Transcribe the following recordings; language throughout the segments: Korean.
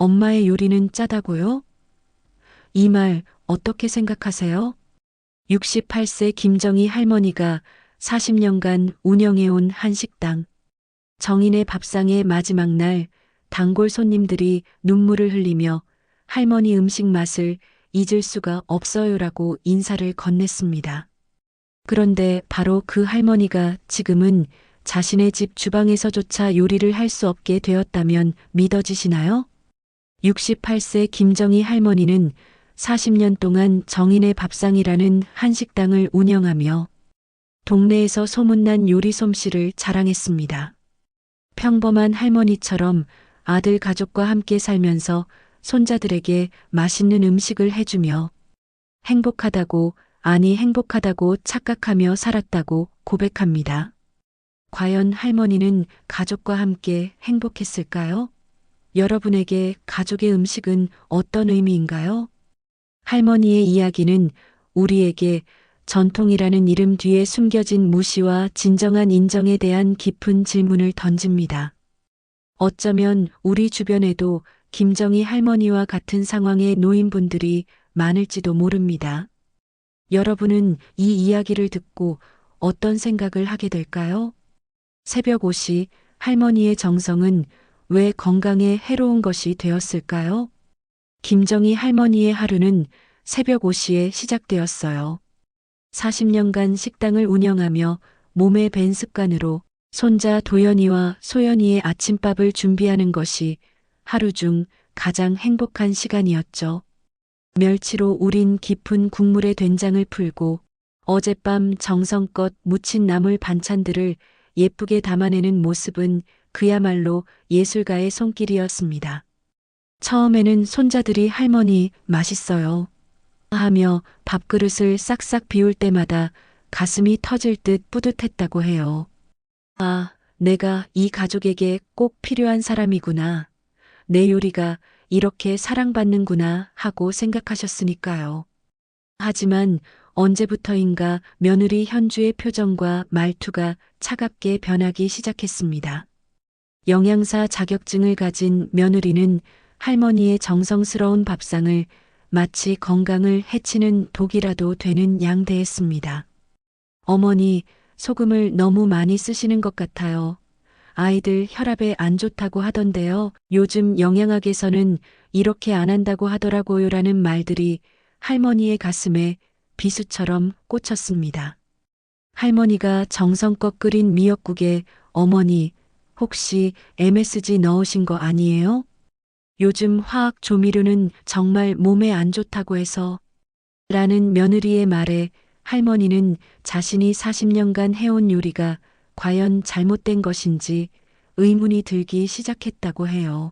엄마의 요리는 짜다고요? 이 말 어떻게 생각하세요? 68세 김정희 할머니가 40년간 운영해온 한식당. 정인의 밥상의 마지막 날 단골 손님들이 눈물을 흘리며 할머니 음식 맛을 잊을 수가 없어요라고 인사를 건넸습니다. 그런데 바로 그 할머니가 지금은 자신의 집 주방에서조차 요리를 할 수 없게 되었다면 믿어지시나요? 68세 김정희 할머니는 40년 동안 정인의 밥상이라는 한식당을 운영하며 동네에서 소문난 요리 솜씨를 자랑했습니다. 평범한 할머니처럼 아들 가족과 함께 살면서 손자들에게 맛있는 음식을 해주며 행복하다고 착각하며 살았다고 고백합니다. 과연 할머니는 가족과 함께 행복했을까요? 여러분에게 가족의 음식은 어떤 의미인가요? 할머니의 이야기는 우리에게 전통이라는 이름 뒤에 숨겨진 무시와 진정한 인정에 대한 깊은 질문을 던집니다. 어쩌면 우리 주변에도 김정희 할머니와 같은 상황의 노인분들이 많을지도 모릅니다. 여러분은 이 이야기를 듣고 어떤 생각을 하게 될까요? 새벽 5시 할머니의 정성은 왜 건강에 해로운 것이 되었을까요? 김정희 할머니의 하루는 새벽 5시에 시작되었어요. 40년간 식당을 운영하며 몸에 밴 습관으로 손자 도연이와 소연이의 아침밥을 준비하는 것이 하루 중 가장 행복한 시간이었죠. 멸치로 우린 깊은 국물에 된장을 풀고 어젯밤 정성껏 무친 나물 반찬들을 예쁘게 담아내는 모습은 그야말로 예술가의 손길이었습니다. 처음에는 손자들이 할머니 맛있어요 하며 밥그릇을 싹싹 비울 때마다 가슴이 터질 듯 뿌듯했다고 해요. 아, 내가 이 가족에게 꼭 필요한 사람이구나. 내 요리가 이렇게 사랑받는구나 하고 생각하셨으니까요. 하지만 언제부터인가 며느리 현주의 표정과 말투가 차갑게 변하기 시작했습니다. 영양사 자격증을 가진 며느리는 할머니의 정성스러운 밥상을 마치 건강을 해치는 독이라도 되는 양 대했습니다. 어머니, 소금을 너무 많이 쓰시는 것 같아요. 아이들 혈압에 안 좋다고 하던데요. 요즘 영양학에서는 이렇게 안 한다고 하더라고요라는 말들이 할머니의 가슴에 비수처럼 꽂혔습니다. 할머니가 정성껏 끓인 미역국에 어머니, 혹시 MSG 넣으신 거 아니에요? 요즘 화학 조미료는 정말 몸에 안 좋다고 해서 라는 며느리의 말에 할머니는 자신이 40년간 해온 요리가 과연 잘못된 것인지 의문이 들기 시작했다고 해요.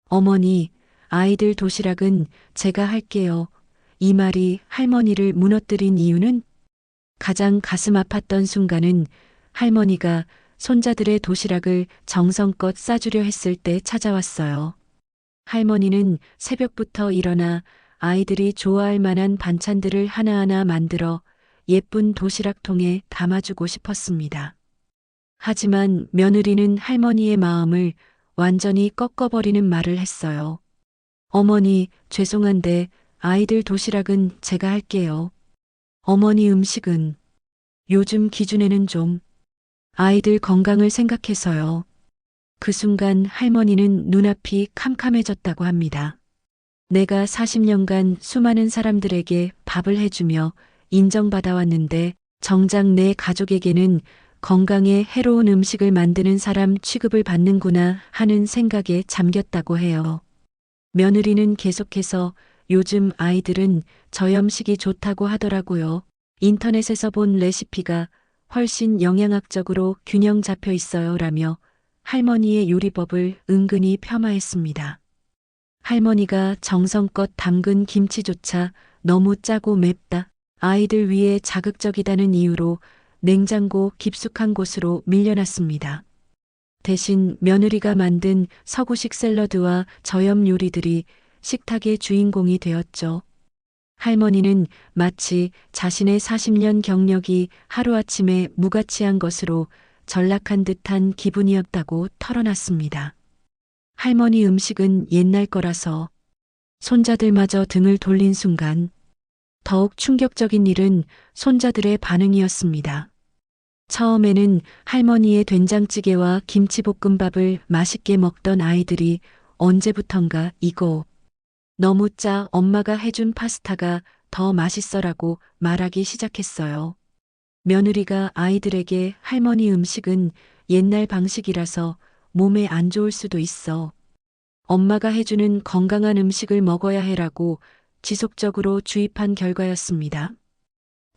어머니, 아이들 도시락은 제가 할게요. 이 말이 할머니를 무너뜨린 이유는 가장 가슴 아팠던 순간은 할머니가 손자들의 도시락을 정성껏 싸주려 했을 때 찾아왔어요. 할머니는 새벽부터 일어나 아이들이 좋아할 만한 반찬들을 하나하나 만들어 예쁜 도시락통에 담아주고 싶었습니다. 하지만 며느리는 할머니의 마음을 완전히 꺾어버리는 말을 했어요. 어머니, 죄송한데 아이들 도시락은 제가 할게요. 어머니 음식은 요즘 기준에는 좀 아이들 건강을 생각해서요. 그 순간 할머니는 눈앞이 캄캄해졌다고 합니다. 내가 40년간 수많은 사람들에게 밥을 해주며 인정받아왔는데 정작 내 가족에게는 건강에 해로운 음식을 만드는 사람 취급을 받는구나 하는 생각에 잠겼다고 해요. 며느리는 계속해서 요즘 아이들은 저염식이 좋다고 하더라고요. 인터넷에서 본 레시피가 훨씬 영양학적으로 균형 잡혀 있어요 라며 할머니의 요리법을 은근히 폄하했습니다. 할머니가 정성껏 담근 김치조차 너무 짜고 맵다. 아이들 위해 자극적이다는 이유로 냉장고 깊숙한 곳으로 밀려났습니다. 대신 며느리가 만든 서구식 샐러드와 저염 요리들이 식탁의 주인공이 되었죠. 할머니는 마치 자신의 40년 경력이 하루아침에 무가치한 것으로 전락한 듯한 기분이었다고 털어놨습니다. 할머니 음식은 옛날 거라서 손자들마저 등을 돌린 순간 더욱 충격적인 일은 손자들의 반응이었습니다. 처음에는 할머니의 된장찌개와 김치볶음밥을 맛있게 먹던 아이들이 언제부턴가 이거 너무 짜, 엄마가 해준 파스타가 더 맛있어라고 말하기 시작했어요. 며느리가 아이들에게 할머니 음식은 옛날 방식이라서 몸에 안 좋을 수도 있어. 엄마가 해주는 건강한 음식을 먹어야 해라고 지속적으로 주입한 결과였습니다.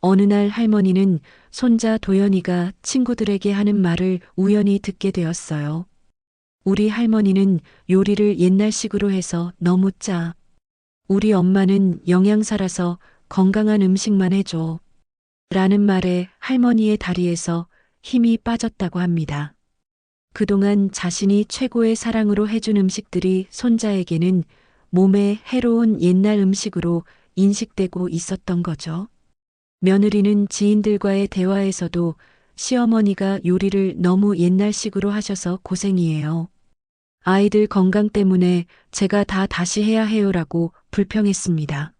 어느 날 할머니는 손자 도연이가 친구들에게 하는 말을 우연히 듣게 되었어요. 우리 할머니는 요리를 옛날식으로 해서 너무 짜. 우리 엄마는 영양사라서 건강한 음식만 해줘. 라는 말에 할머니의 다리에서 힘이 빠졌다고 합니다. 그동안 자신이 최고의 사랑으로 해준 음식들이 손자에게는 몸에 해로운 옛날 음식으로 인식되고 있었던 거죠. 며느리는 지인들과의 대화에서도 시어머니가 요리를 너무 옛날식으로 하셔서 고생이에요. 아이들 건강 때문에 제가 다 다시 해야 해요라고 불평했습니다.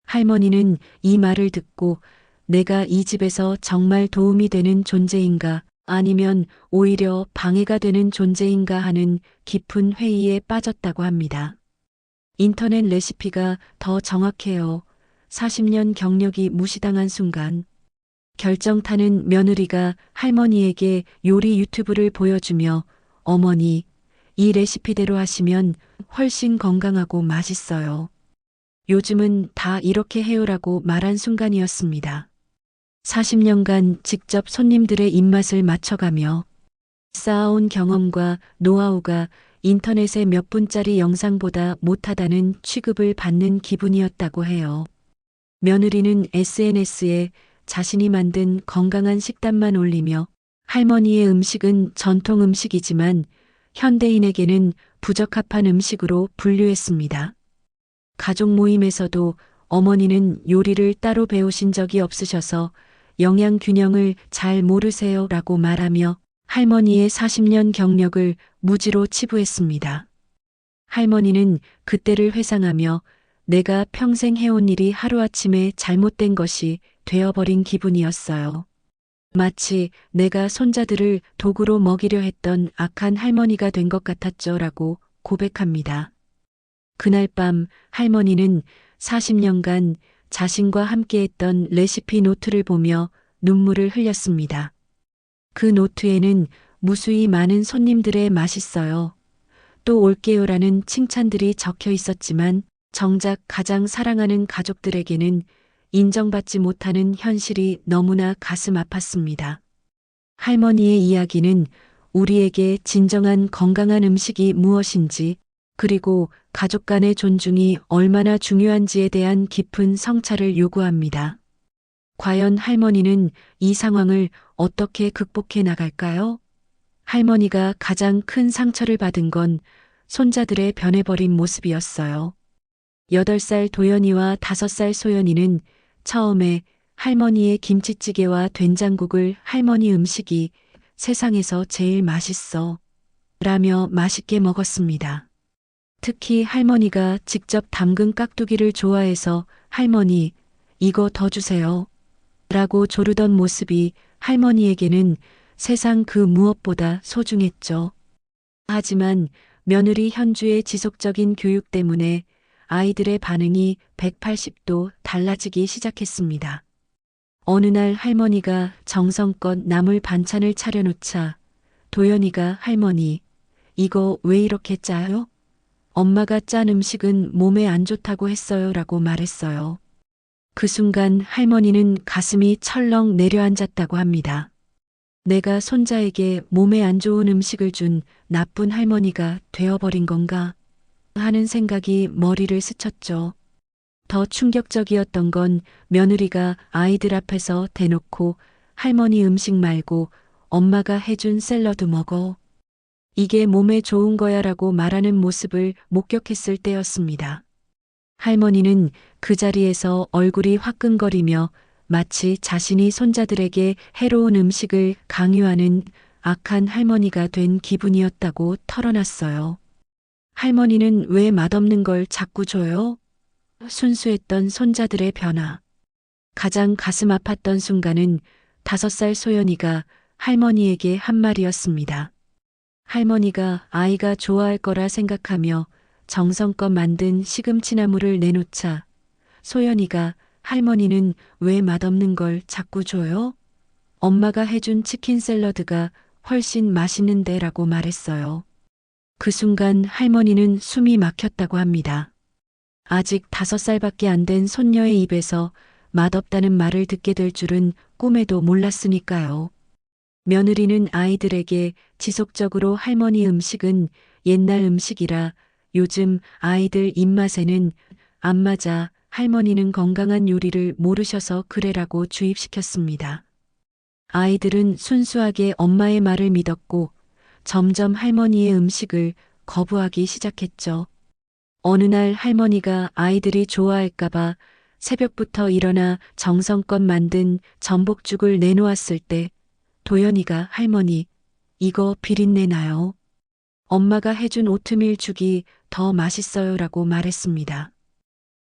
할머니는 이 말을 듣고 내가 이 집에서 정말 도움이 되는 존재인가 아니면 오히려 방해가 되는 존재인가 하는 깊은 회의에 빠졌다고 합니다. 인터넷 레시피가 더 정확해요. 40년 경력이 무시당한 순간 결정타는 며느리가 할머니에게 요리 유튜브를 보여주며 어머니, 이 레시피대로 하시면 훨씬 건강하고 맛있어요. 요즘은 다 이렇게 해요라고 말한 순간이었습니다. 40년간 직접 손님들의 입맛을 맞춰가며 쌓아온 경험과 노하우가 인터넷의 몇 분짜리 영상보다 못하다는 취급을 받는 기분이었다고 해요. 며느리는 SNS에 자신이 만든 건강한 식단만 올리며 할머니의 음식은 전통 음식이지만 현대인에게는 부적합한 음식으로 분류했습니다. 가족 모임에서도 어머니는 요리를 따로 배우신 적이 없으셔서 영양 균형을 잘 모르세요라고 말하며 할머니의 40년 경력을 무지로 치부했습니다. 할머니는 그때를 회상하며 내가 평생 해온 일이 하루아침에 잘못된 것이 되어버린 기분이었어요. 마치 내가 손자들을 도구로 먹이려 했던 악한 할머니가 된 것 같았죠 라고 고백합니다. 그날 밤 할머니는 40년간 자신과 함께했던 레시피 노트를 보며 눈물을 흘렸습니다. 그 노트에는 무수히 많은 손님들의 맛있어요. 또 올게요라는 칭찬들이 적혀 있었지만 정작 가장 사랑하는 가족들에게는 인정받지 못하는 현실이 너무나 가슴 아팠습니다. 할머니의 이야기는 우리에게 진정한 건강한 음식이 무엇인지 그리고 가족 간의 존중이 얼마나 중요한지에 대한 깊은 성찰을 요구합니다. 과연 할머니는 이 상황을 어떻게 극복해 나갈까요? 할머니가 가장 큰 상처를 받은 건 손자들의 변해버린 모습이었어요. 8살 도연이와 5살 소연이는 처음에 할머니의 김치찌개와 된장국을 할머니 음식이 세상에서 제일 맛있어 라며 맛있게 먹었습니다. 특히 할머니가 직접 담근 깍두기를 좋아해서 할머니, 이거 더 주세요 라고 조르던 모습이 할머니에게는 세상 그 무엇보다 소중했죠. 하지만 며느리 현주의 지속적인 교육 때문에 아이들의 반응이 180도 달라지기 시작했습니다. 어느 날 할머니가 정성껏 나물 반찬을 차려놓자 도연이가 할머니, 이거 왜 이렇게 짜요? 엄마가 짠 음식은 몸에 안 좋다고 했어요 라고 말했어요. 그 순간 할머니는 가슴이 철렁 내려앉았다고 합니다. 내가 손자에게 몸에 안 좋은 음식을 준 나쁜 할머니가 되어버린 건가 하는 생각이 머리를 스쳤죠. 더 충격적이었던 건 며느리가 아이들 앞에서 대놓고 할머니 음식 말고 엄마가 해준 샐러드 먹어. 이게 몸에 좋은 거야 라고 말하는 모습을 목격했을 때였습니다. 할머니는 그 자리에서 얼굴이 화끈거리며 마치 자신이 손자들에게 해로운 음식을 강요하는 악한 할머니가 된 기분이었다고 털어놨어요. 할머니는 왜 맛없는 걸 자꾸 줘요? 순수했던 손자들의 변화. 가장 가슴 아팠던 순간은 5살 소연이가 할머니에게 한 말이었습니다. 할머니가 아이가 좋아할 거라 생각하며 정성껏 만든 시금치나물을 내놓자 소연이가 할머니는 왜 맛없는 걸 자꾸 줘요? 엄마가 해준 치킨 샐러드가 훨씬 맛있는데 라고 말했어요. 그 순간 할머니는 숨이 막혔다고 합니다. 아직 5살밖에 안 된 손녀의 입에서 맛없다는 말을 듣게 될 줄은 꿈에도 몰랐으니까요. 며느리는 아이들에게 지속적으로 할머니 음식은 옛날 음식이라 요즘 아이들 입맛에는 안 맞아 할머니는 건강한 요리를 모르셔서 그래라고 주입시켰습니다. 아이들은 순수하게 엄마의 말을 믿었고 점점 할머니의 음식을 거부하기 시작했죠. 어느 날 할머니가 아이들이 좋아할까봐 새벽부터 일어나 정성껏 만든 전복죽을 내놓았을 때 도연이가 할머니, 이거 비린내 나요. 엄마가 해준 오트밀 죽이 더 맛있어요 라고 말했습니다.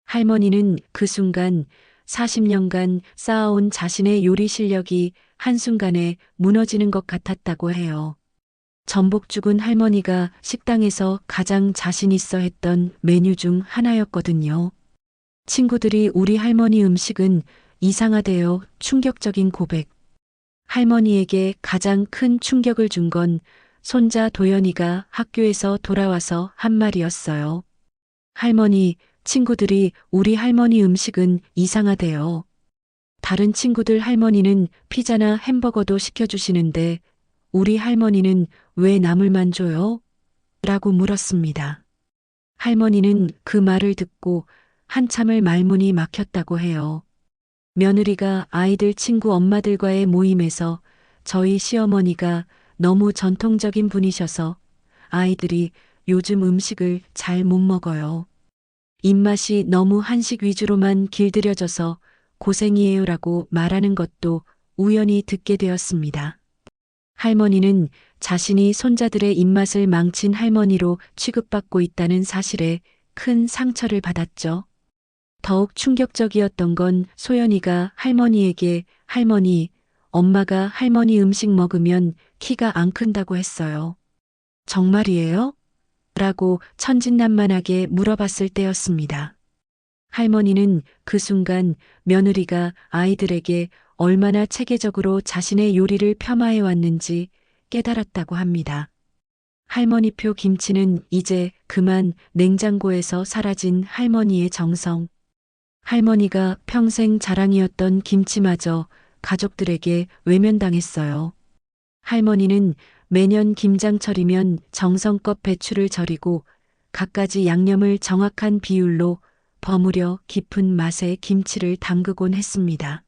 할머니는 그 순간 40년간 쌓아온 자신의 요리 실력이 한순간에 무너지는 것 같았다고 해요. 전복죽은 할머니가 식당에서 가장 자신 있어 했던 메뉴 중 하나였거든요. 친구들이 우리 할머니 음식은 이상하대요. 충격적인 고백. 할머니에게 가장 큰 충격을 준 건 손자 도연이가 학교에서 돌아와서 한 말이었어요. 할머니, 친구들이 우리 할머니 음식은 이상하대요. 다른 친구들 할머니는 피자나 햄버거도 시켜주시는데 우리 할머니는 왜 나물만 줘요? 라고 물었습니다. 할머니는 그 말을 듣고 한참을 말문이 막혔다고 해요. 며느리가 아이들 친구 엄마들과의 모임에서 저희 시어머니가 너무 전통적인 분이셔서 아이들이 요즘 음식을 잘 못 먹어요. 입맛이 너무 한식 위주로만 길들여져서 고생이에요 라고 말하는 것도 우연히 듣게 되었습니다. 할머니는 자신이 손자들의 입맛을 망친 할머니로 취급받고 있다는 사실에 큰 상처를 받았죠. 더욱 충격적이었던 건 소연이가 할머니에게 할머니, 엄마가 할머니 음식 먹으면 키가 안 큰다고 했어요. 정말이에요? 라고 천진난만하게 물어봤을 때였습니다. 할머니는 그 순간 며느리가 아이들에게 얼마나 체계적으로 자신의 요리를 폄하해 왔는지 깨달았다고 합니다. 할머니표 김치는 이제 그만 냉장고에서 사라진 할머니의 정성. 할머니가 평생 자랑이었던 김치마저 가족들에게 외면당했어요. 할머니는 매년 김장철이면 정성껏 배추를 절이고 갖가지 양념을 정확한 비율로 버무려 깊은 맛의 김치를 담그곤 했습니다.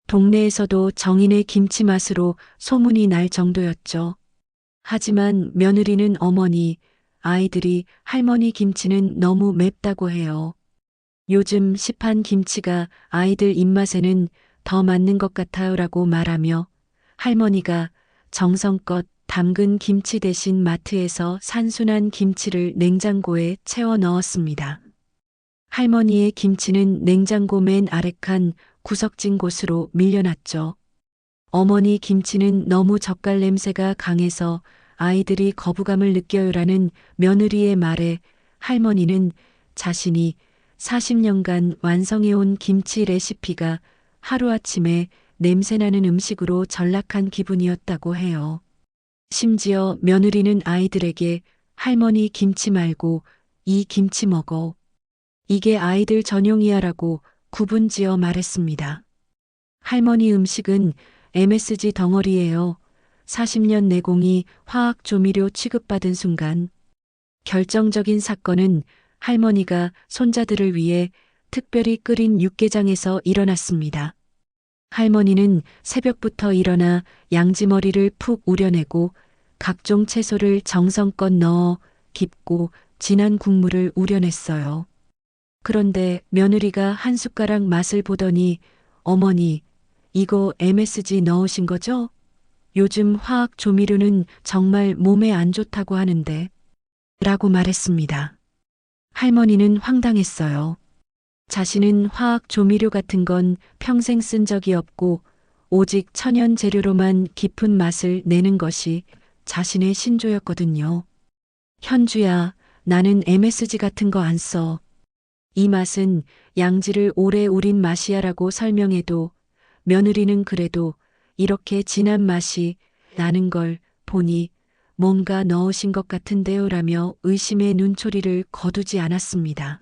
동네에서도 정인의 김치 맛으로 소문이 날 정도였죠. 하지만 며느리는 어머니, 아이들이 할머니 김치는 너무 맵다고 해요. 요즘 시판 김치가 아이들 입맛에는 더 맞는 것 같아요 라고 말하며 할머니가 정성껏 담근 김치 대신 마트에서 산순한 김치를 냉장고에 채워 넣었습니다. 할머니의 김치는 냉장고 맨 아래칸 구석진 곳으로 밀려났죠. 어머니 김치는 너무 젓갈 냄새가 강해서 아이들이 거부감을 느껴요라는 며느리의 말에 할머니는 자신이 40년간 완성해온 김치 레시피가 하루아침에 냄새나는 음식으로 전락한 기분이었다고 해요. 심지어 며느리는 아이들에게 할머니 김치 말고 이 김치 먹어. 이게 아이들 전용이야 라고 구분지어 말했습니다. 할머니 음식은 MSG 덩어리예요. 40년 내공이 화학 조미료 취급받은 순간 결정적인 사건은 할머니가 손자들을 위해 특별히 끓인 육개장에서 일어났습니다. 할머니는 새벽부터 일어나 양지머리를 푹 우려내고 각종 채소를 정성껏 넣어 깊고 진한 국물을 우려냈어요. 그런데 며느리가 한 숟가락 맛을 보더니 어머니, 이거 MSG 넣으신 거죠? 요즘 화학 조미료는 정말 몸에 안 좋다고 하는데 라고 말했습니다. 할머니는 황당했어요. 자신은 화학 조미료 같은 건 평생 쓴 적이 없고 오직 천연 재료로만 깊은 맛을 내는 것이 자신의 신조였거든요. 현주야, 나는 MSG 같은 거 안 써. 이 맛은 양지를 오래 우린 맛이야라고 설명해도 며느리는 그래도 이렇게 진한 맛이 나는 걸 보니 뭔가 넣으신 것 같은데요라며 의심의 눈초리를 거두지 않았습니다.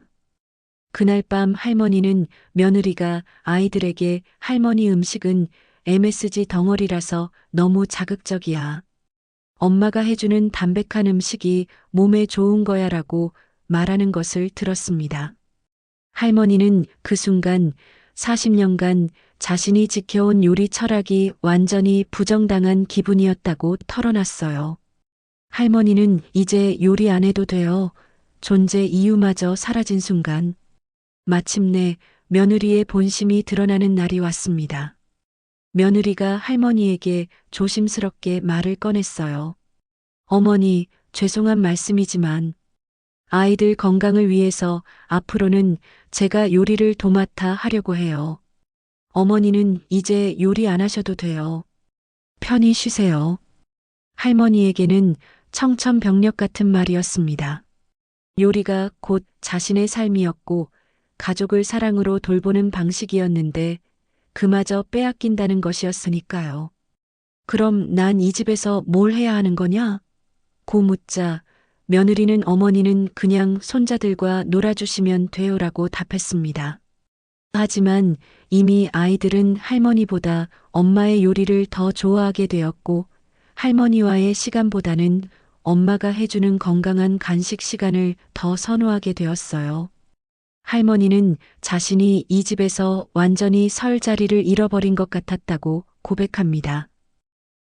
그날 밤 할머니는 며느리가 아이들에게 할머니 음식은 MSG 덩어리라서 너무 자극적이야. 엄마가 해주는 담백한 음식이 몸에 좋은 거야라고 말하는 것을 들었습니다. 할머니는 그 순간 40년간 자신이 지켜온 요리 철학이 완전히 부정당한 기분이었다고 털어놨어요. 할머니는 이제 요리 안 해도 돼요. 존재 이유마저 사라진 순간 마침내 며느리의 본심이 드러나는 날이 왔습니다. 며느리가 할머니에게 조심스럽게 말을 꺼냈어요. 어머니, 죄송한 말씀이지만 아이들 건강을 위해서 앞으로는 제가 요리를 도맡아 하려고 해요. 어머니는 이제 요리 안 하셔도 돼요. 편히 쉬세요. 할머니에게는 청천벽력 같은 말이었습니다. 요리가 곧 자신의 삶이었고 가족을 사랑으로 돌보는 방식이었는데 그마저 빼앗긴다는 것이었으니까요. 그럼 난 이 집에서 뭘 해야 하는 거냐? 고 묻자 며느리는 어머니는 그냥 손자들과 놀아주시면 돼요라고 답했습니다. 하지만 이미 아이들은 할머니보다 엄마의 요리를 더 좋아하게 되었고 할머니와의 시간보다는 엄마가 해주는 건강한 간식 시간을 더 선호하게 되었어요. 할머니는 자신이 이 집에서 완전히 설 자리를 잃어버린 것 같았다고 고백합니다.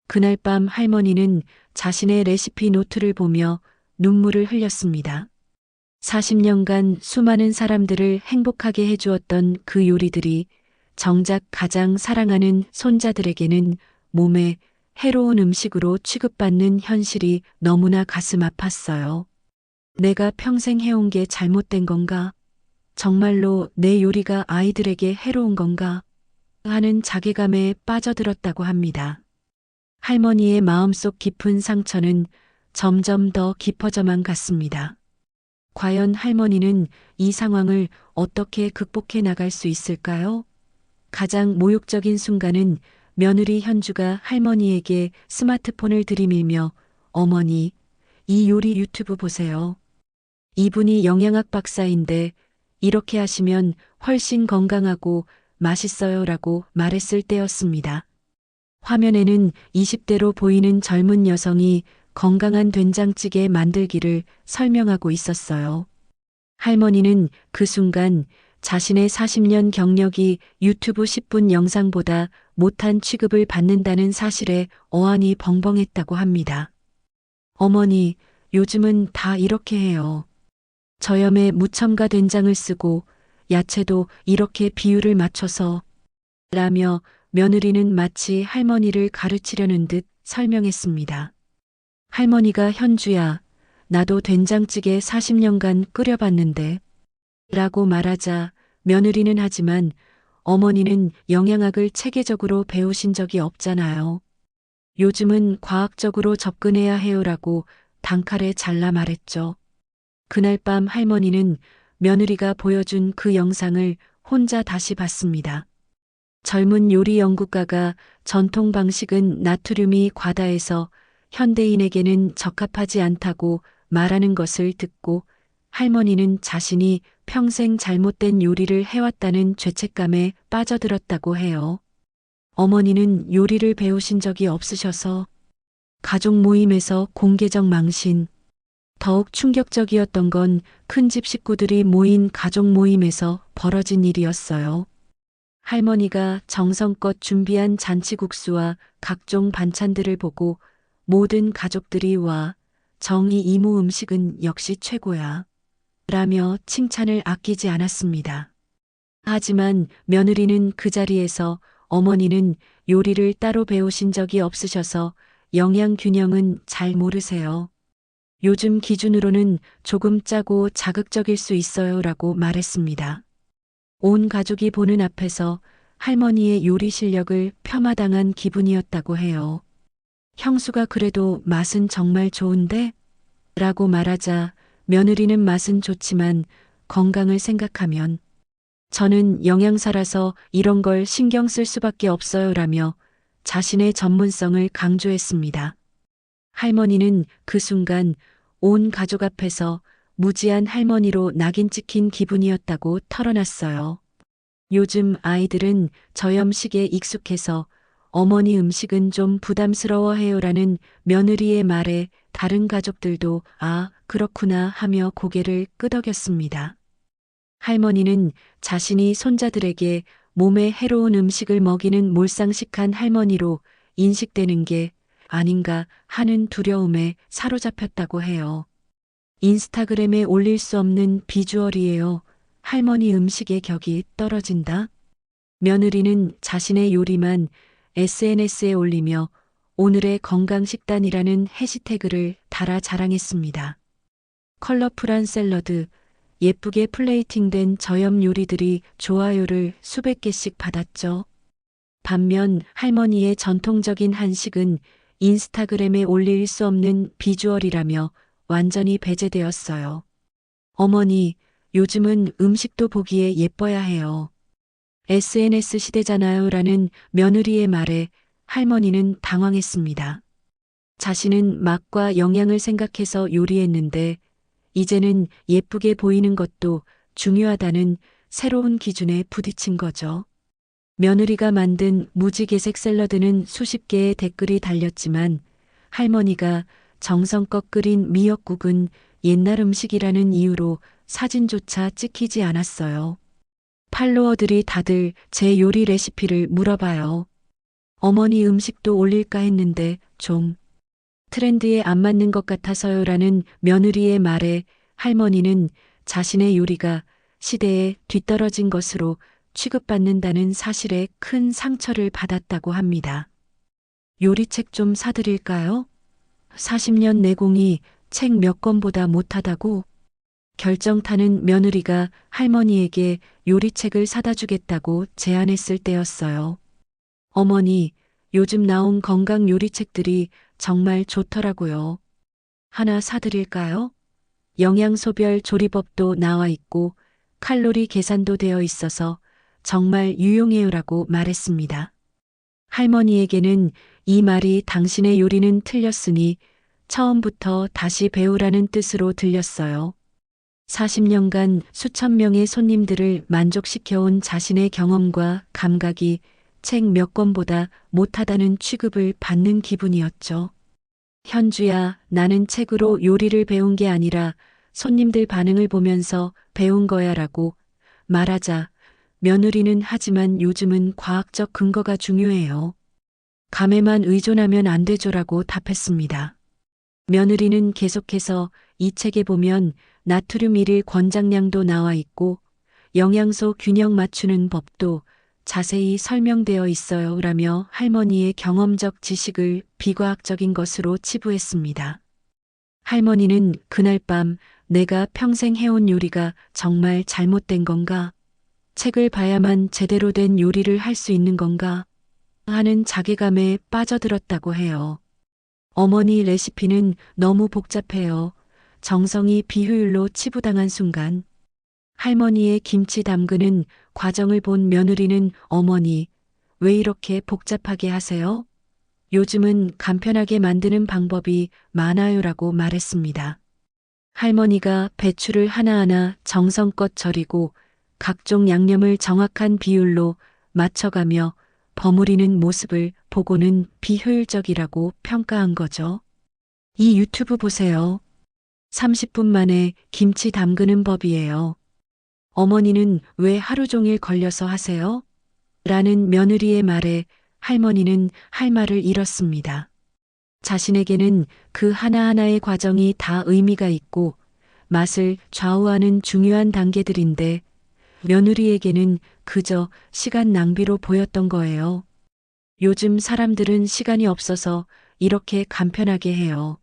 그날 밤 할머니는 자신의 레시피 노트를 보며 눈물을 흘렸습니다. 40년간 수많은 사람들을 행복하게 해주었던 그 요리들이 정작 가장 사랑하는 손자들에게는 몸에 해로운 음식으로 취급받는 현실이 너무나 가슴 아팠어요. 내가 평생 해온 게 잘못된 건가? 정말로 내 요리가 아이들에게 해로운 건가? 하는 자괴감에 빠져들었다고 합니다. 할머니의 마음속 깊은 상처는 점점 더 깊어져만 갔습니다. 과연 할머니는 이 상황을 어떻게 극복해 나갈 수 있을까요? 가장 모욕적인 순간은 며느리 현주가 할머니에게 스마트폰을 들이밀며 어머니, 이 요리 유튜브 보세요. 이분이 영양학 박사인데 이렇게 하시면 훨씬 건강하고 맛있어요 라고 말했을 때였습니다. 화면에는 20대로 보이는 젊은 여성이 건강한 된장찌개 만들기를 설명하고 있었어요. 할머니는 그 순간 자신의 40년 경력이 유튜브 10분 영상보다 못한 취급을 받는다는 사실에 어안이 벙벙했다고 합니다. 어머니, 요즘은 다 이렇게 해요. 저염에 무첨가 된장을 쓰고 야채도 이렇게 비율을 맞춰서 라며 며느리는 마치 할머니를 가르치려는 듯 설명했습니다. 할머니가 현주야, 나도 된장찌개 40년간 끓여봤는데 라고 말하자 며느리는 하지만 어머니는 영양학을 체계적으로 배우신 적이 없잖아요. 요즘은 과학적으로 접근해야 해요라고 단칼에 잘라 말했죠. 그날 밤 할머니는 며느리가 보여준 그 영상을 혼자 다시 봤습니다. 젊은 요리 연구가가 전통 방식은 나트륨이 과다해서 현대인에게는 적합하지 않다고 말하는 것을 듣고 할머니는 자신이 평생 잘못된 요리를 해왔다는 죄책감에 빠져들었다고 해요. 어머니는 요리를 배우신 적이 없으셔서 가족 모임에서 공개적 망신, 더욱 충격적이었던 건 큰집 식구들이 모인 가족 모임에서 벌어진 일이었어요. 할머니가 정성껏 준비한 잔치국수와 각종 반찬들을 보고 모든 가족들이 와 정희 이모 음식은 역시 최고야 라며 칭찬을 아끼지 않았습니다. 하지만 며느리는 그 자리에서 어머니는 요리를 따로 배우신 적이 없으셔서 영양 균형은 잘 모르세요. 요즘 기준으로는 조금 짜고 자극적일 수 있어요 라고 말했습니다. 온 가족이 보는 앞에서 할머니의 요리 실력을 폄하당한 기분이었다고 해요. 형수가 그래도 맛은 정말 좋은데? 라고 말하자 며느리는 맛은 좋지만 건강을 생각하면 저는 영양사라서 이런 걸 신경 쓸 수밖에 없어요 라며 자신의 전문성을 강조했습니다. 할머니는 그 순간 온 가족 앞에서 무지한 할머니로 낙인 찍힌 기분이었다고 털어놨어요. 요즘 아이들은 저염식에 익숙해서 어머니 음식은 좀 부담스러워해요라는 며느리의 말에 다른 가족들도 아, 그렇구나 하며 고개를 끄덕였습니다. 할머니는 자신이 손자들에게 몸에 해로운 음식을 먹이는 몰상식한 할머니로 인식되는 게 아닌가 하는 두려움에 사로잡혔다고 해요. 인스타그램에 올릴 수 없는 비주얼이에요. 할머니 음식의 격이 떨어진다. 며느리는 자신의 요리만 SNS에 올리며 오늘의 건강식단이라는 해시태그를 달아 자랑했습니다. 컬러풀한 샐러드, 예쁘게 플레이팅된 저염 요리들이 좋아요를 수백 개씩 받았죠. 반면 할머니의 전통적인 한식은 인스타그램에 올릴 수 없는 비주얼이라며 완전히 배제되었어요. 어머니, 요즘은 음식도 보기에 예뻐야 해요. SNS 시대잖아요 라는 며느리의 말에 할머니는 당황했습니다. 자신은 맛과 영양을 생각해서 요리했는데 이제는 예쁘게 보이는 것도 중요하다는 새로운 기준에 부딪힌 거죠. 며느리가 만든 무지개색 샐러드는 수십 개의 댓글이 달렸지만 할머니가 정성껏 끓인 미역국은 옛날 음식이라는 이유로 사진조차 찍히지 않았어요. 팔로워들이 다들 제 요리 레시피를 물어봐요. 어머니 음식도 올릴까 했는데 좀 트렌드에 안 맞는 것 같아서요 라는 며느리의 말에 할머니는 자신의 요리가 시대에 뒤떨어진 것으로 취급받는다는 사실에 큰 상처를 받았다고 합니다. 요리책 좀 사드릴까요? 40년 내공이 책 몇 권보다 못하다고 결정타는 며느리가 할머니에게 요리책을 사다 주겠다고 제안했을 때였어요. 어머니, 요즘 나온 건강 요리책들이 정말 좋더라고요. 하나 사드릴까요? 영양소별 조리법도 나와 있고 칼로리 계산도 되어 있어서 정말 유용해요라고 말했습니다. 할머니에게는 이 말이 당신의 요리는 틀렸으니 처음부터 다시 배우라는 뜻으로 들렸어요. 40년간 수천 명의 손님들을 만족시켜온 자신의 경험과 감각이 책 몇 권보다 못하다는 취급을 받는 기분이었죠. 현주야, 나는 책으로 요리를 배운 게 아니라 손님들 반응을 보면서 배운 거야 라고 말하자 며느리는 하지만 요즘은 과학적 근거가 중요해요. 감에만 의존하면 안 되죠라고 답했습니다. 며느리는 계속해서 이 책에 보면 나트륨 1일 권장량도 나와 있고 영양소 균형 맞추는 법도 자세히 설명되어 있어요 라며 할머니의 경험적 지식을 비과학적인 것으로 치부했습니다. 할머니는 그날 밤 내가 평생 해온 요리가 정말 잘못된 건가? 책을 봐야만 제대로 된 요리를 할 수 있는 건가? 하는 자괴감에 빠져들었다고 해요. 어머니 레시피는 너무 복잡해요. 정성이 비효율로 치부당한 순간 할머니의 김치 담그는 과정을 본 며느리는 어머니, 왜 이렇게 복잡하게 하세요? 요즘은 간편하게 만드는 방법이 많아요라고 말했습니다. 할머니가 배추를 하나하나 정성껏 절이고 각종 양념을 정확한 비율로 맞춰가며 버무리는 모습을 보고는 비효율적이라고 평가한 거죠. 이 유튜브 보세요. 30분 만에 김치 담그는 법이에요. 어머니는 왜 하루 종일 걸려서 하세요? 라는 며느리의 말에 할머니는 할 말을 잃었습니다. 자신에게는 그 하나하나의 과정이 다 의미가 있고 맛을 좌우하는 중요한 단계들인데 며느리에게는 그저 시간 낭비로 보였던 거예요. 요즘 사람들은 시간이 없어서 이렇게 간편하게 해요.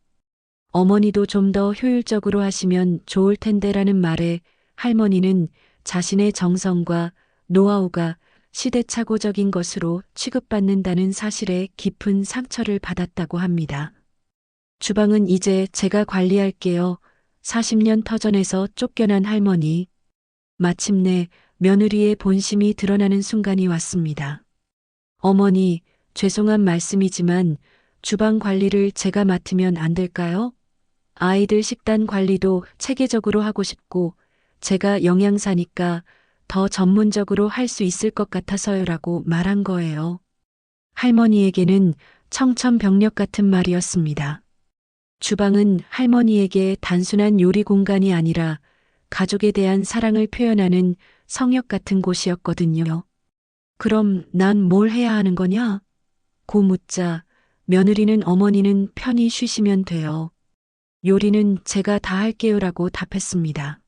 어머니도 좀 더 효율적으로 하시면 좋을 텐데라는 말에 할머니는 자신의 정성과 노하우가 시대착오적인 것으로 취급받는다는 사실에 깊은 상처를 받았다고 합니다. 주방은 이제 제가 관리할게요. 40년 터전에서 쫓겨난 할머니. 마침내 며느리의 본심이 드러나는 순간이 왔습니다. 어머니, 죄송한 말씀이지만 주방 관리를 제가 맡으면 안 될까요? 아이들 식단 관리도 체계적으로 하고 싶고 제가 영양사니까 더 전문적으로 할 수 있을 것 같아서요라고 말한 거예요. 할머니에게는 청천벽력 같은 말이었습니다. 주방은 할머니에게 단순한 요리 공간이 아니라 가족에 대한 사랑을 표현하는 성역 같은 곳이었거든요. 그럼 난 뭘 해야 하는 거냐? 고 묻자 며느리는 어머니는 편히 쉬시면 돼요. 요리는 제가 다 할게요라고 답했습니다.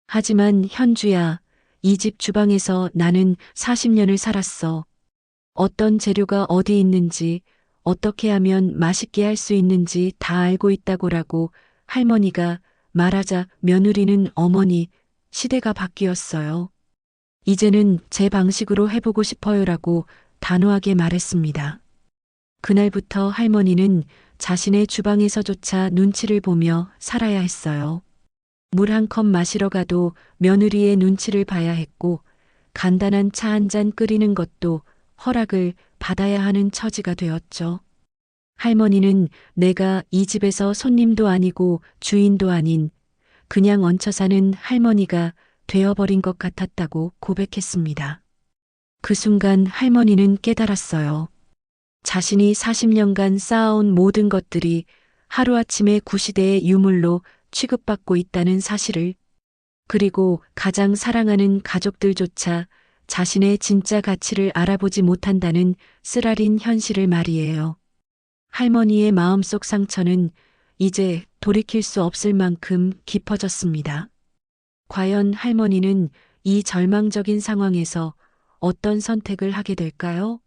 하지만 현주야, 이 집 주방에서 나는 40년을 살았어. 어떤 재료가 어디 있는지, 어떻게 하면 맛있게 할 수 있는지 다 알고 있다고라고 할머니가 말하자 며느리는 어머니, 시대가 바뀌었어요. 이제는 제 방식으로 해보고 싶어요라고 단호하게 말했습니다. 그날부터 할머니는 자신의 주방에서조차 눈치를 보며 살아야 했어요. 물 한 컵 마시러 가도 며느리의 눈치를 봐야 했고, 간단한 차 한 잔 끓이는 것도 허락을 받아야 하는 처지가 되었죠. 할머니는 내가 이 집에서 손님도 아니고 주인도 아닌 그냥 얹혀 사는 할머니가 되어버린 것 같았다고 고백했습니다. 그 순간 할머니는 깨달았어요. 자신이 40년간 쌓아온 모든 것들이 하루아침에 구시대의 유물로 취급받고 있다는 사실을, 그리고 가장 사랑하는 가족들조차 자신의 진짜 가치를 알아보지 못한다는 쓰라린 현실을 말이에요. 할머니의 마음속 상처는 이제 돌이킬 수 없을 만큼 깊어졌습니다. 과연 할머니는 이 절망적인 상황에서 어떤 선택을 하게 될까요?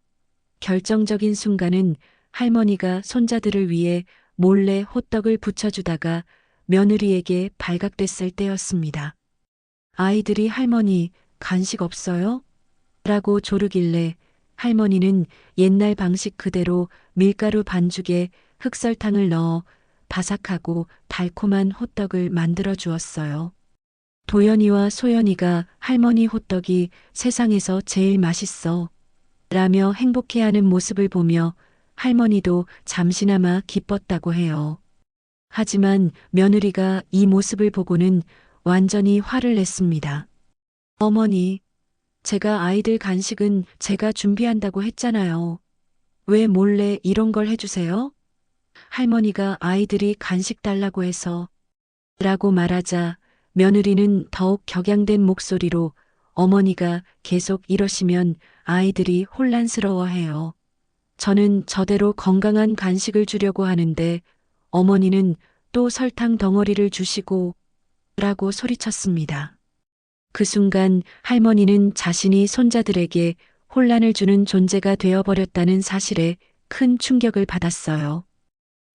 결정적인 순간은 할머니가 손자들을 위해 몰래 호떡을 부쳐주다가 며느리에게 발각됐을 때였습니다. 아이들이 할머니, 간식 없어요? 라고 조르길래 할머니는 옛날 방식 그대로 밀가루 반죽에 흑설탕을 넣어 바삭하고 달콤한 호떡을 만들어 주었어요. 도연이와 소연이가 할머니 호떡이 세상에서 제일 맛있어 라며 행복해하는 모습을 보며 할머니도 잠시나마 기뻤다고 해요. 하지만 며느리가 이 모습을 보고는 완전히 화를 냈습니다. 어머니, 제가 아이들 간식은 제가 준비한다고 했잖아요. 왜 몰래 이런 걸 해주세요? 할머니가 아이들이 간식 달라고 해서 라고 말하자 며느리는 더욱 격양된 목소리로 어머니가 계속 이러시면 아이들이 혼란스러워해요. 저는 저대로 건강한 간식을 주려고 하는데 어머니는 또 설탕 덩어리를 주시고 라고 소리쳤습니다. 그 순간 할머니는 자신이 손자들에게 혼란을 주는 존재가 되어버렸다는 사실에 큰 충격을 받았어요.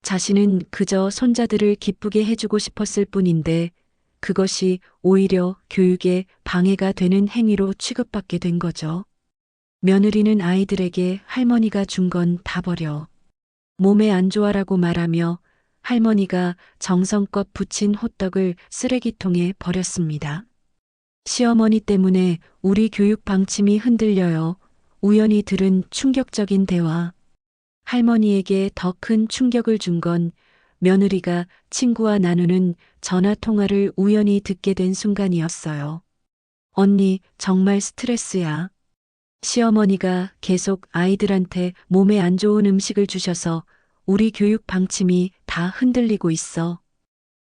자신은 그저 손자들을 기쁘게 해주고 싶었을 뿐인데 그것이 오히려 교육에 방해가 되는 행위로 취급받게 된 거죠. 며느리는 아이들에게 할머니가 준 건 다 버려. 몸에 안 좋아라고 말하며 할머니가 정성껏 부친 호떡을 쓰레기통에 버렸습니다. 시어머니 때문에 우리 교육 방침이 흔들려요. 우연히 들은 충격적인 대화. 할머니에게 더 큰 충격을 준 건 며느리가 친구와 나누는 전화 통화를 우연히 듣게 된 순간이었어요. 언니, 정말 스트레스야. 시어머니가 계속 아이들한테 몸에 안 좋은 음식을 주셔서 우리 교육 방침이 다 흔들리고 있어.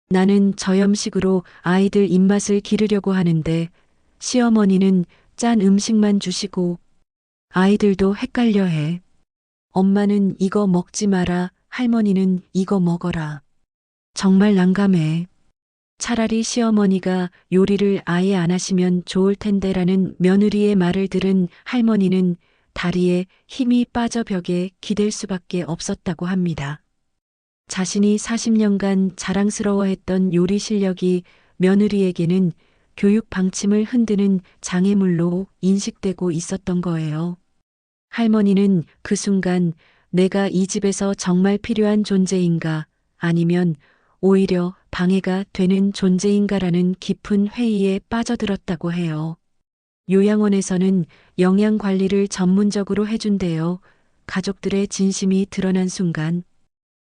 나는 저염식으로 아이들 입맛을 기르려고 하는데 시어머니는 짠 음식만 주시고 아이들도 헷갈려해. 엄마는 이거 먹지 마라, 할머니는 이거 먹어라. 정말 난감해. 차라리 시어머니가 요리를 아예 안 하시면 좋을 텐데라는 며느리의 말을 들은 할머니는 다리에 힘이 빠져 벽에 기댈 수밖에 없었다고 합니다. 자신이 40년간 자랑스러워했던 요리 실력이 며느리에게는 교육 방침을 흔드는 장애물로 인식되고 있었던 거예요. 할머니는 그 순간 내가 이 집에서 정말 필요한 존재인가 아니면 오히려 방해가 되는 존재인가라는 깊은 회의에 빠져들었다고 해요. 요양원에서는 영양 관리를 전문적으로 해준대요. 가족들의 진심이 드러난 순간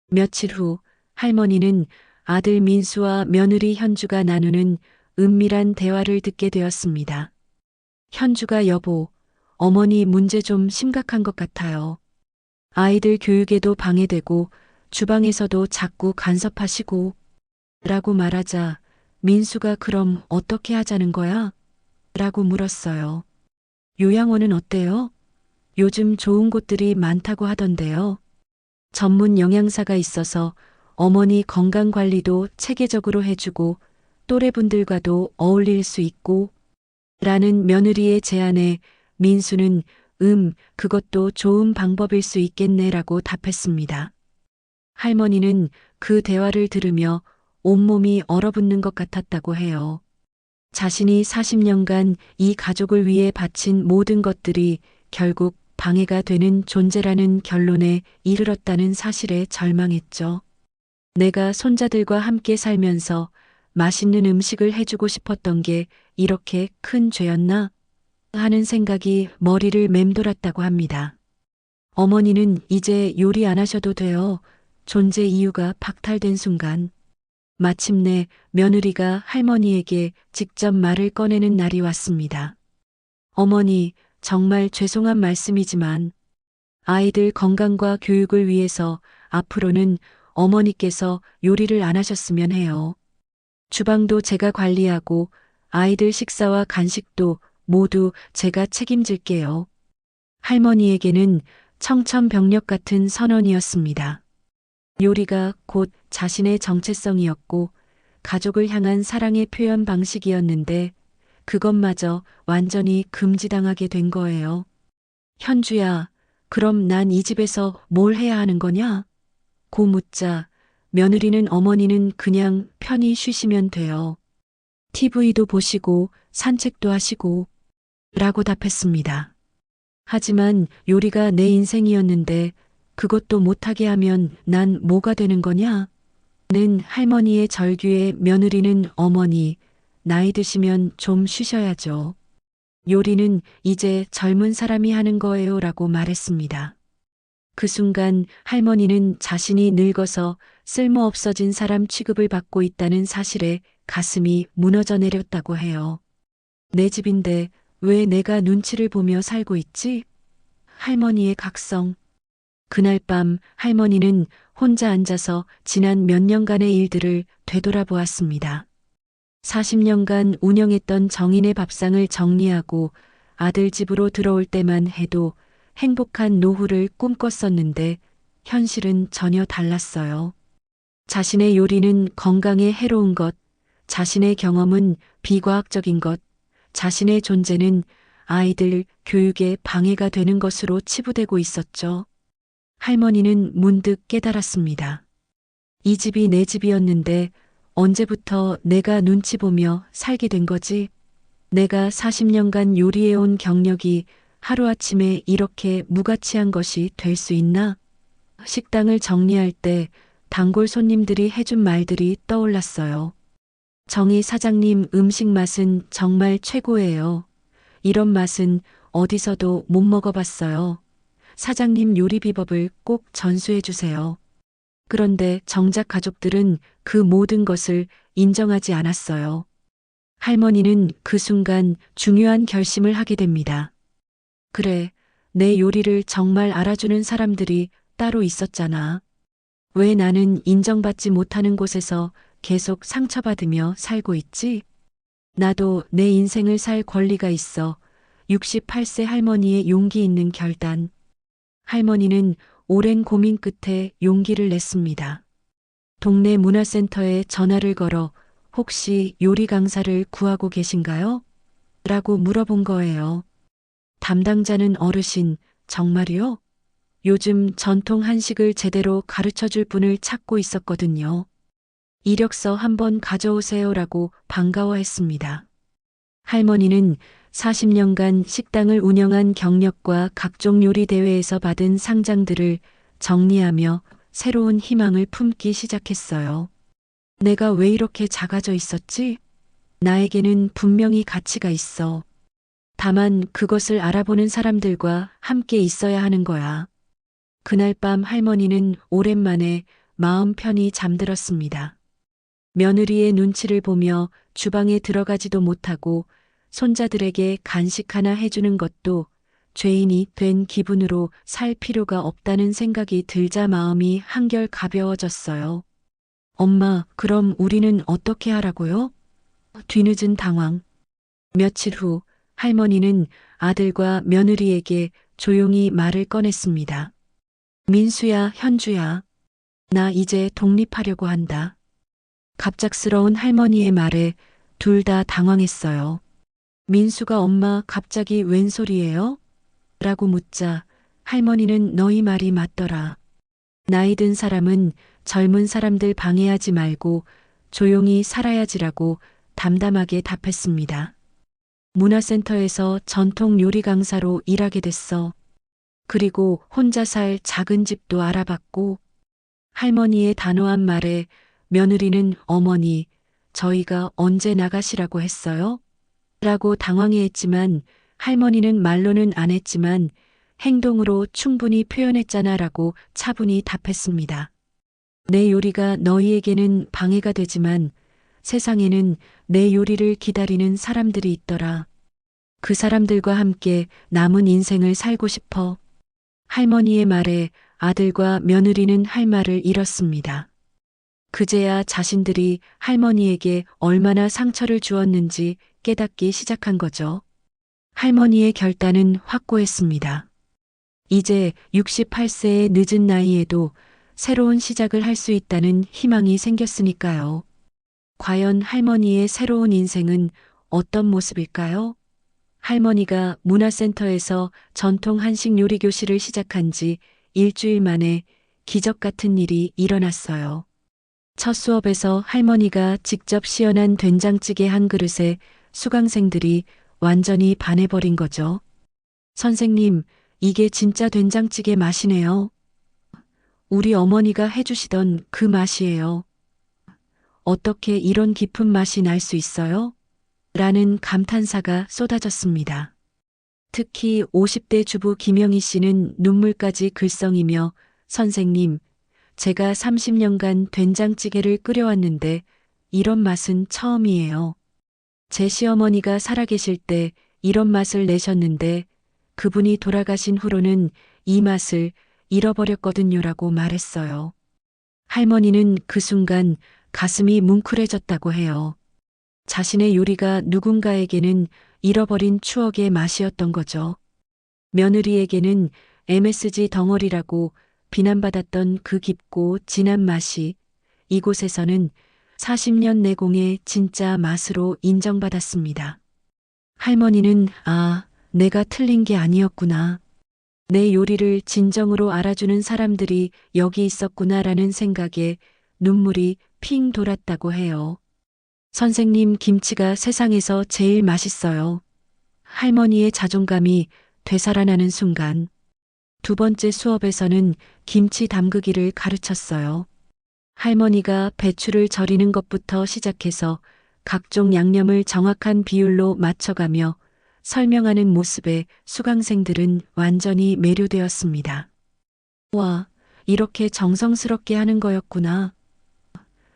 며칠 후 할머니는 아들 민수와 며느리 현주가 나누는 은밀한 대화를 듣게 되었습니다. 현주가 여보, 어머니 문제 좀 심각한 것 같아요. 아이들 교육에도 방해되고 주방에서도 자꾸 간섭하시고 라고 말하자 민수가 그럼 어떻게 하자는 거야? 라고 물었어요. 요양원은 어때요? 요즘 좋은 곳들이 많다고 하던데요. 전문 영양사가 있어서 어머니 건강 관리도 체계적으로 해주고 또래분들과도 어울릴 수 있고 라는 며느리의 제안에 민수는 그것도 좋은 방법일 수 있겠네라고 답했습니다. 할머니는 그 대화를 들으며 온몸이 얼어붙는 것 같았다고 해요. 자신이 40년간 이 가족을 위해 바친 모든 것들이 결국 방해가 되는 존재라는 결론에 이르렀다는 사실에 절망했죠. 내가 손자들과 함께 살면서 맛있는 음식을 해주고 싶었던 게 이렇게 큰 죄였나? 하는 생각이 머리를 맴돌았다고 합니다. 어머니는 이제 요리 안 하셔도 돼요. 존재 이유가 박탈된 순간 마침내 며느리가 할머니에게 직접 말을 꺼내는 날이 왔습니다. 어머니, 정말 죄송한 말씀이지만 아이들 건강과 교육을 위해서 앞으로는 어머니께서 요리를 안 하셨으면 해요. 주방도 제가 관리하고 아이들 식사와 간식도 모두 제가 책임질게요. 할머니에게는 청천벽력 같은 선언이었습니다. 요리가 곧 자신의 정체성이었고 가족을 향한 사랑의 표현 방식이었는데 그것마저 완전히 금지당하게 된 거예요. 현주야, 그럼 난 이 집에서 뭘 해야 하는 거냐? 고 묻자 며느리는 어머니는 그냥 편히 쉬시면 돼요. TV도 보시고 산책도 하시고 라고 답했습니다. 하지만 요리가 내 인생이었는데 그것도 못하게 하면 난 뭐가 되는 거냐? 는 할머니의 절규에 며느리는 어머니, 나이 드시면 좀 쉬셔야죠. 요리는 이제 젊은 사람이 하는 거예요 라고 말했습니다. 그 순간 할머니는 자신이 늙어서 쓸모없어진 사람 취급을 받고 있다는 사실에 가슴이 무너져 내렸다고 해요. 내 집인데 왜 내가 눈치를 보며 살고 있지? 할머니의 각성. 그날 밤 할머니는 혼자 앉아서 지난 몇 년간의 일들을 되돌아보았습니다. 40년간 운영했던 정인의 밥상을 정리하고 아들 집으로 들어올 때만 해도 행복한 노후를 꿈꿨었는데 현실은 전혀 달랐어요. 자신의 요리는 건강에 해로운 것, 자신의 경험은 비과학적인 것, 자신의 존재는 아이들 교육에 방해가 되는 것으로 치부되고 있었죠. 할머니는 문득 깨달았습니다. 이 집이 내 집이었는데 언제부터 내가 눈치 보며 살게 된 거지? 내가 40년간 요리해온 경력이 하루아침에 이렇게 무가치한 것이 될 수 있나? 식당을 정리할 때 단골 손님들이 해준 말들이 떠올랐어요. 정희 사장님 음식 맛은 정말 최고예요. 이런 맛은 어디서도 못 먹어봤어요. 사장님 요리 비법을 꼭 전수해 주세요. 그런데 정작 가족들은 그 모든 것을 인정하지 않았어요. 할머니는 그 순간 중요한 결심을 하게 됩니다. 그래, 내 요리를 정말 알아주는 사람들이 따로 있었잖아. 왜 나는 인정받지 못하는 곳에서 계속 상처받으며 살고 있지? 나도 내 인생을 살 권리가 있어. 68세 할머니의 용기 있는 결단. 할머니는 오랜 고민 끝에 용기를 냈습니다. 동네 문화센터에 전화를 걸어 혹시 요리 강사를 구하고 계신가요? 라고 물어본 거예요. 담당자는 어르신, 정말이요? 요즘 전통 한식을 제대로 가르쳐 줄 분을 찾고 있었거든요. 이력서 한번 가져오세요라고 반가워했습니다. 할머니는 40년간 식당을 운영한 경력과 각종 요리 대회에서 받은 상장들을 정리하며 새로운 희망을 품기 시작했어요. 내가 왜 이렇게 작아져 있었지? 나에게는 분명히 가치가 있어. 다만 그것을 알아보는 사람들과 함께 있어야 하는 거야. 그날 밤 할머니는 오랜만에 마음 편히 잠들었습니다. 며느리의 눈치를 보며 주방에 들어가지도 못하고 손자들에게 간식 하나 해주는 것도 죄인이 된 기분으로 살 필요가 없다는 생각이 들자 마음이 한결 가벼워졌어요. 엄마, 그럼 우리는 어떻게 하라고요? 뒤늦은 당황. 며칠 후 할머니는 아들과 며느리에게 조용히 말을 꺼냈습니다. 민수야, 현주야. 나 이제 독립하려고 한다. 갑작스러운 할머니의 말에 둘 다 당황했어요. 민수가 엄마 갑자기 웬 소리예요? 라고 묻자 할머니는 너희 말이 맞더라. 나이 든 사람은 젊은 사람들 방해하지 말고 조용히 살아야지라고 담담하게 답했습니다. 문화센터에서 전통 요리 강사로 일하게 됐어. 그리고 혼자 살 작은 집도 알아봤고 할머니의 단호한 말에 며느리는 어머니, 저희가 언제 나가시라고 했어요? 라고 당황해했지만 할머니는 말로는 안 했지만 행동으로 충분히 표현했잖아 라고 차분히 답했습니다. 내 요리가 너희에게는 방해가 되지만 세상에는 내 요리를 기다리는 사람들이 있더라. 그 사람들과 함께 남은 인생을 살고 싶어. 할머니의 말에 아들과 며느리는 할 말을 잃었습니다. 그제야 자신들이 할머니에게 얼마나 상처를 주었는지 깨닫기 시작한 거죠. 할머니의 결단은 확고했습니다. 이제 68세의 늦은 나이에도 새로운 시작을 할 수 있다는 희망이 생겼으니까요. 과연 할머니의 새로운 인생은 어떤 모습일까요? 할머니가 문화센터에서 전통 한식 요리 교실을 시작한 지 일주일 만에 기적 같은 일이 일어났어요. 첫 수업에서 할머니가 직접 시연한 된장찌개 한 그릇에 수강생들이 완전히 반해버린 거죠. 선생님, 이게 진짜 된장찌개 맛이네요. 우리 어머니가 해주시던 그 맛이에요. 어떻게 이런 깊은 맛이 날 수 있어요? 라는 감탄사가 쏟아졌습니다. 특히 50대 주부 김영희 씨는 눈물까지 글썽이며 선생님, 제가 30년간 된장찌개를 끓여왔는데 이런 맛은 처음이에요. 제 시어머니가 살아계실 때 이런 맛을 내셨는데 그분이 돌아가신 후로는 이 맛을 잃어버렸거든요라고 말했어요. 할머니는 그 순간 가슴이 뭉클해졌다고 해요. 자신의 요리가 누군가에게는 잃어버린 추억의 맛이었던 거죠. 며느리에게는 MSG 덩어리라고 비난받았던 그 깊고 진한 맛이 이곳에서는 40년 내공의 진짜 맛으로 인정받았습니다. 할머니는 내가 틀린 게 아니었구나. 내 요리를 진정으로 알아주는 사람들이 여기 있었구나라는 생각에 눈물이 핑 돌았다고 해요. 선생님, 김치가 세상에서 제일 맛있어요. 할머니의 자존감이 되살아나는 순간 두 번째 수업에서는 김치 담그기를 가르쳤어요. 할머니가 배추를 절이는 것부터 시작해서 각종 양념을 정확한 비율로 맞춰가며 설명하는 모습에 수강생들은 완전히 매료되었습니다. 와, 이렇게 정성스럽게 하는 거였구나.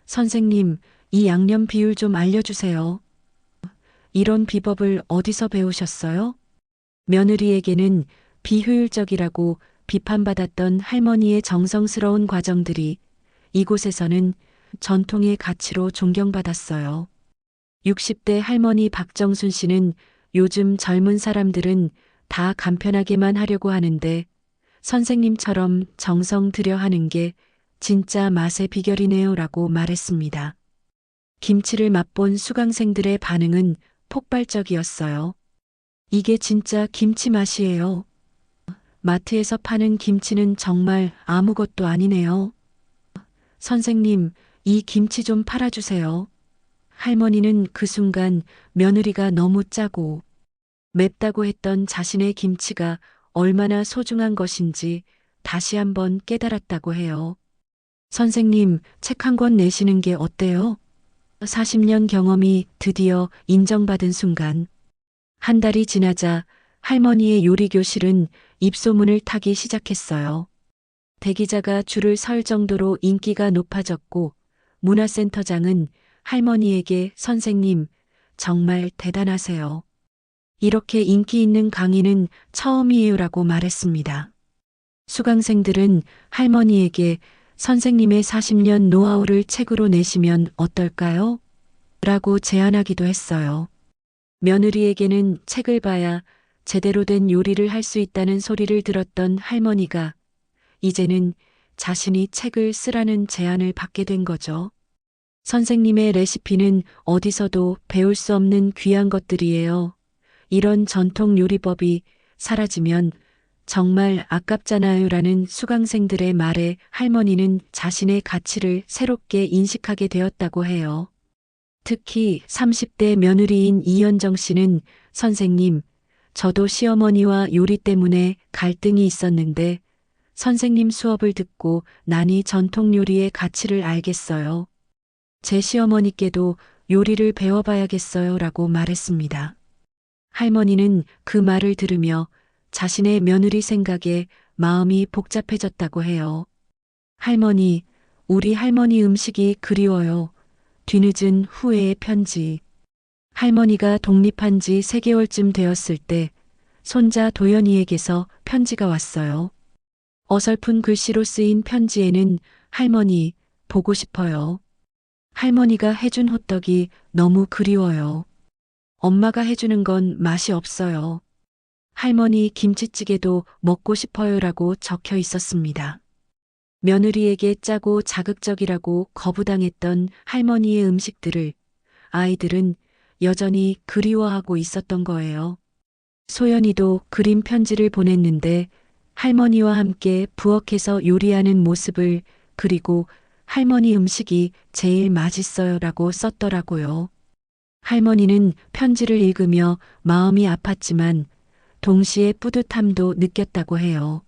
선생님, 이 양념 비율 좀 알려주세요. 이런 비법을 어디서 배우셨어요? 며느리에게는 비효율적이라고 비판받았던 할머니의 정성스러운 과정들이 이곳에서는 전통의 가치로 존경받았어요. 60대 할머니 박정순 씨는 요즘 젊은 사람들은 다 간편하게만 하려고 하는데 선생님처럼 정성 들여 하는 게 진짜 맛의 비결이네요 라고 말했습니다. 김치를 맛본 수강생들의 반응은 폭발적이었어요. 이게 진짜 김치 맛이에요. 마트에서 파는 김치는 정말 아무것도 아니네요. 선생님, 이 김치 좀 팔아주세요. 할머니는 그 순간 며느리가 너무 짜고 맵다고 했던 자신의 김치가 얼마나 소중한 것인지 다시 한번 깨달았다고 해요. 선생님, 책 한 권 내시는 게 어때요? 40년 경험이 드디어 인정받은 순간, 한 달이 지나자 할머니의 요리 교실은 입소문을 타기 시작했어요. 대기자가 줄을 설 정도로 인기가 높아졌고, 문화센터장은 할머니에게 선생님, 정말 대단하세요. 이렇게 인기 있는 강의는 처음이에요라고 말했습니다. 수강생들은 할머니에게 선생님의 40년 노하우를 책으로 내시면 어떨까요? 라고 제안하기도 했어요. 며느리에게는 책을 봐야 제대로 된 요리를 할 수 있다는 소리를 들었던 할머니가 이제는 자신이 책을 쓰라는 제안을 받게 된 거죠. 선생님의 레시피는 어디서도 배울 수 없는 귀한 것들이에요. 이런 전통 요리법이 사라지면 정말 아깝잖아요 라는 수강생들의 말에 할머니는 자신의 가치를 새롭게 인식하게 되었다고 해요. 특히 30대 며느리인 이현정 씨는 선생님, 저도 시어머니와 요리 때문에 갈등이 있었는데 선생님 수업을 듣고 나니 전통 요리의 가치를 알겠어요. 제 시어머니께도 요리를 배워봐야겠어요 라고 말했습니다. 할머니는 그 말을 들으며 자신의 며느리 생각에 마음이 복잡해졌다고 해요. 할머니, 우리 할머니 음식이 그리워요. 뒤늦은 후회의 편지. 할머니가 독립한 지 3개월쯤 되었을 때 손자 도연이에게서 편지가 왔어요. 어설픈 글씨로 쓰인 편지에는 할머니, 보고 싶어요. 할머니가 해준 호떡이 너무 그리워요. 엄마가 해주는 건 맛이 없어요. 할머니 김치찌개도 먹고 싶어요라고 적혀 있었습니다. 며느리에게 짜고 자극적이라고 거부당했던 할머니의 음식들을 아이들은 여전히 그리워하고 있었던 거예요. 소연이도 그림 편지를 보냈는데 할머니와 함께 부엌에서 요리하는 모습을 그리고 할머니 음식이 제일 맛있어요라고 썼더라고요. 할머니는 편지를 읽으며 마음이 아팠지만 동시에 뿌듯함도 느꼈다고 해요.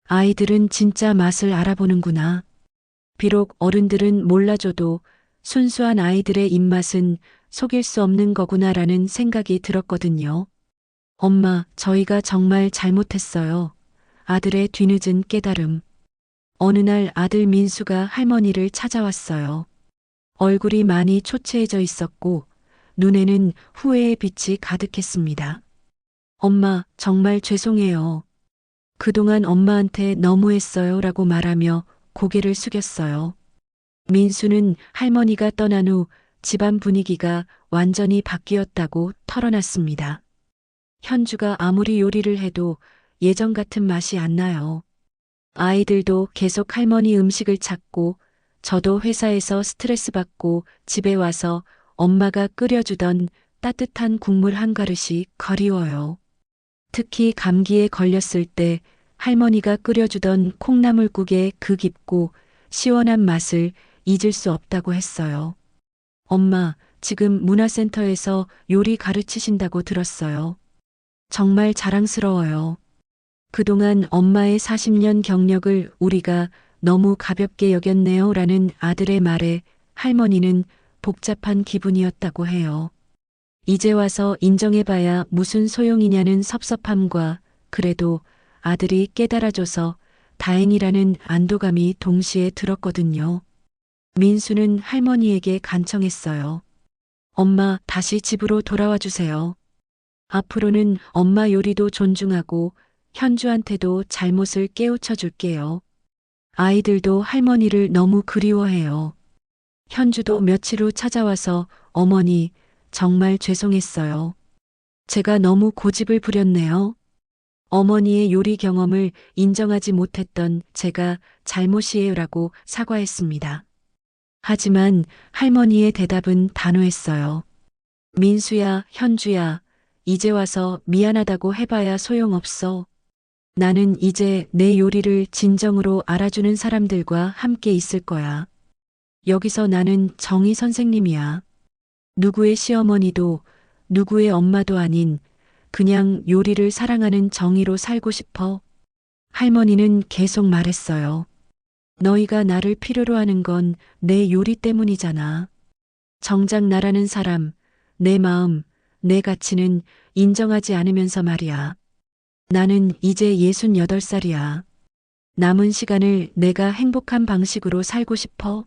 아이들은 진짜 맛을 알아보는구나. 비록 어른들은 몰라줘도 순수한 아이들의 입맛은 속일 수 없는 거구나라는 생각이 들었거든요. 엄마, 저희가 정말 잘못했어요. 아들의 뒤늦은 깨달음. 어느 날 아들 민수가 할머니를 찾아왔어요. 얼굴이 많이 초췌해져 있었고 눈에는 후회의 빛이 가득했습니다. 엄마, 정말 죄송해요. 그동안 엄마한테 너무했어요 라고 말하며 고개를 숙였어요. 민수는 할머니가 떠난 후 집안 분위기가 완전히 바뀌었다고 털어놨습니다. 현주가 아무리 요리를 해도 예전 같은 맛이 안 나요. 아이들도 계속 할머니 음식을 찾고 저도 회사에서 스트레스 받고 집에 와서 엄마가 끓여주던 따뜻한 국물 한 그릇이 그리워요. 특히 감기에 걸렸을 때 할머니가 끓여주던 콩나물국의 그 깊고 시원한 맛을 잊을 수 없다고 했어요. 엄마, 지금 문화센터에서 요리 가르치신다고 들었어요. 정말 자랑스러워요. 그동안 엄마의 40년 경력을 우리가 너무 가볍게 여겼네요 라는 아들의 말에 할머니는 복잡한 기분이었다고 해요. 이제 와서 인정해봐야 무슨 소용이냐는 섭섭함과 그래도 아들이 깨달아줘서 다행이라는 안도감이 동시에 들었거든요. 민수는 할머니에게 간청했어요. 엄마, 다시 집으로 돌아와 주세요. 앞으로는 엄마 요리도 존중하고 현주한테도 잘못을 깨우쳐 줄게요. 아이들도 할머니를 너무 그리워해요. 현주도 며칠 후 찾아와서 어머니, 정말 죄송했어요. 제가 너무 고집을 부렸네요. 어머니의 요리 경험을 인정하지 못했던 제가 잘못이에요라고 사과했습니다. 하지만 할머니의 대답은 단호했어요. 민수야, 현주야, 이제 와서 미안하다고 해봐야 소용없어. 나는 이제 내 요리를 진정으로 알아주는 사람들과 함께 있을 거야. 여기서 나는 정희 선생님이야. 누구의 시어머니도 누구의 엄마도 아닌 그냥 요리를 사랑하는 정의로 살고 싶어. 할머니는 계속 말했어요. 너희가 나를 필요로 하는 건 내 요리 때문이잖아. 정작 나라는 사람, 내 마음, 내 가치는 인정하지 않으면서 말이야. 나는 이제 68살이야. 남은 시간을 내가 행복한 방식으로 살고 싶어.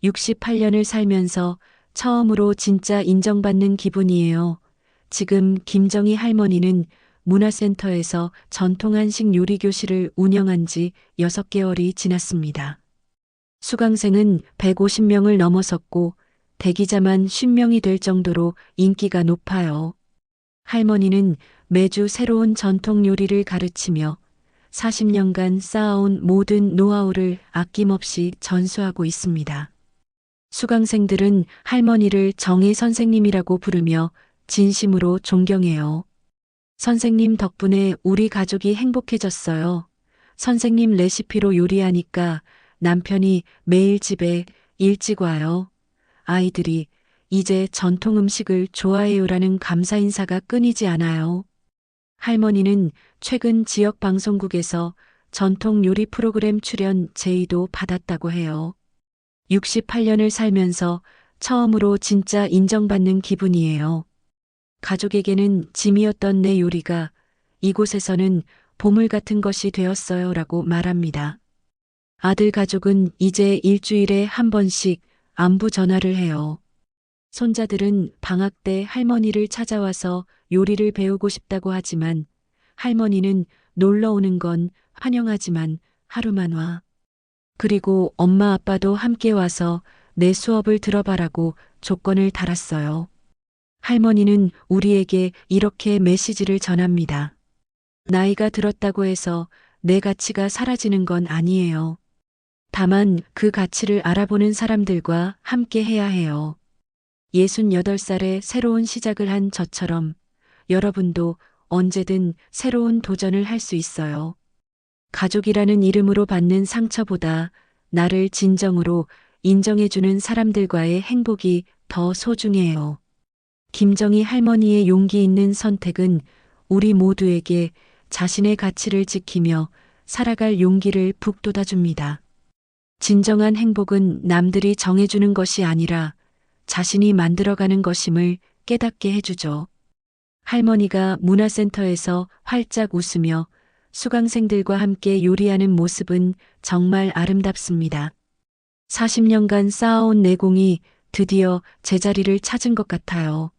68년을 살면서 처음으로 진짜 인정받는 기분이에요. 지금 김정희 할머니는 문화센터에서 전통 한식 요리 교실을 운영한 지 6개월이 지났습니다. 수강생은 150명을 넘어섰고 대기자만 50명이 될 정도로 인기가 높아요. 할머니는 매주 새로운 전통 요리를 가르치며 40년간 쌓아온 모든 노하우를 아낌없이 전수하고 있습니다. 수강생들은 할머니를 정희 선생님이라고 부르며 진심으로 존경해요. 선생님 덕분에 우리 가족이 행복해졌어요. 선생님 레시피로 요리하니까 남편이 매일 집에 일찍 와요. 아이들이 이제 전통 음식을 좋아해요라는 감사 인사가 끊이지 않아요. 할머니는 최근 지역 방송국에서 전통 요리 프로그램 출연 제의도 받았다고 해요. 68년을 살면서 처음으로 진짜 인정받는 기분이에요. 가족에게는 짐이었던 내 요리가 이곳에서는 보물 같은 것이 되었어요 라고 말합니다. 아들 가족은 이제 일주일에 한 번씩 안부 전화를 해요. 손자들은 방학 때 할머니를 찾아와서 요리를 배우고 싶다고 하지만 할머니는 놀러 오는 건 환영하지만 하루만 와. 그리고 엄마 아빠도 함께 와서 내 수업을 들어봐라고 조건을 달았어요. 할머니는 우리에게 이렇게 메시지를 전합니다. 나이가 들었다고 해서 내 가치가 사라지는 건 아니에요. 다만 그 가치를 알아보는 사람들과 함께 해야 해요. 68살에 새로운 시작을 한 저처럼 여러분도 언제든 새로운 도전을 할 수 있어요. 가족이라는 이름으로 받는 상처보다 나를 진정으로 인정해주는 사람들과의 행복이 더 소중해요. 김정희 할머니의 용기 있는 선택은 우리 모두에게 자신의 가치를 지키며 살아갈 용기를 북돋아줍니다. 진정한 행복은 남들이 정해주는 것이 아니라 자신이 만들어가는 것임을 깨닫게 해주죠. 할머니가 문화센터에서 활짝 웃으며 수강생들과 함께 요리하는 모습은 정말 아름답습니다. 40년간 쌓아온 내공이 드디어 제자리를 찾은 것 같아요.